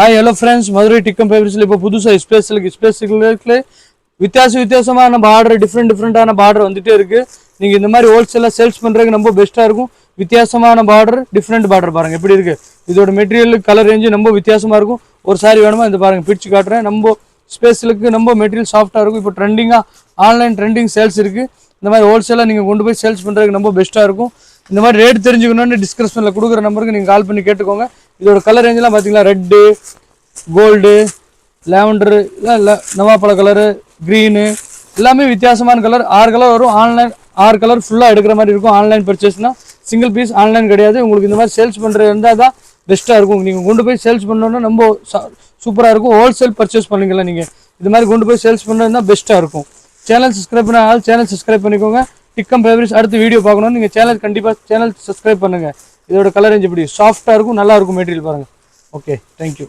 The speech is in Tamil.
Hi hello friends, Madurai Tikkam ஃபேப்ரிக்ஸில் இப்போ புதுசாக ஸ்பேஸுக்கு வித்தியாசமான பார்டர், டிஃப்ரெண்டான பார்டர் வந்துட்டே இருக்குது. நீங்கள் இந்த மாதிரி ஹோல்சேலாக சேல்ஸ் பண்ணுறதுக்கு ரொம்ப பெஸ்ட்டாக இருக்கும். வித்தியாசமான பார்டர், டிஃப்ரெண்ட் பார்டர் பாருங்கள் எப்படி இருக்குது. இதோட மெட்டீரியல் கலர் ரேஞ்சு ரொம்ப வித்தியாசமாக இருக்கும். ஒரு சாரி வேணுமா இந்த பாருங்கள், பிடிச்சு காட்டுறேன். நம்ம ஸ்பேஸுக்கு ரொம்ப மெட்டீரியல் சாஃப்டாக இருக்கும். இப்போ ஆன்லைன் ட்ரெண்டிங் சேல்ஸ் இருக்குது. இந்த மாதிரி ஹோல்சேலாக நீங்கள் கொண்டு போய் சேல்ஸ் பண்ணுறதுக்கு ரொம்ப பெஸ்ட்டாக இருக்கும். இந்த மாதிரி ரேட் தெரிஞ்சுக்கணும்னு டிஸ்கிரிப்ஷனில் கொடுக்குற நம்பருக்கு நீங்கள் கால் பண்ணி கேட்டுக்கோங்க. இதோட கலர் ரேஞ்செலாம் பார்த்தீங்களா, ரெட்டு, கோல்டு, லேவண்டரு, நவாப்பழ கலரு, க்ரீனு, எல்லாமே வித்தியாசமான கலர். 6 கலர் வரும். 6 கலர் ஃபுல்லாக எடுக்கிற மாதிரி இருக்கும். ஆன்லைன் பர்ச்சேஸ்னால் சிங்கிள் பீஸ் ஆன்லைன் கிடையாது. உங்களுக்கு இந்த மாதிரி சேல்ஸ் பண்ணுறது இருந்தால் தான் பெஸ்ட்டாக இருக்கும். நீங்கள் கொண்டு போய் சேல்ஸ் பண்ணோன்னா ரொம்ப சூப்பராக இருக்கும். ஹோல்சேல் பர்ச்சேஸ் பண்ணிக்கலாம். நீங்கள் இது மாதிரி கொண்டு போய் சேல்ஸ் பண்ணுறது தான் பெஸ்ட்டாக இருக்கும். சேனல் சப்ஸ்கிரைப் பண்ணால் சேனல் சப்ஸ்கிரைப் பண்ணிக்கோங்க. டிக்கம் ஃபேப்ரிக்ஸ் அடுத்த வீடியோ பார்க்கணும். நீங்கள் சேனல் சப்ஸ்கிரைப் பண்ணுங்கள். இதோட கலர் ரேஞ்ச் எப்படி சாஃப்டாக இருக்கும், நல்லா இருக்கும் மெட்டீரியல் பாருங்கள். Okay, thank you.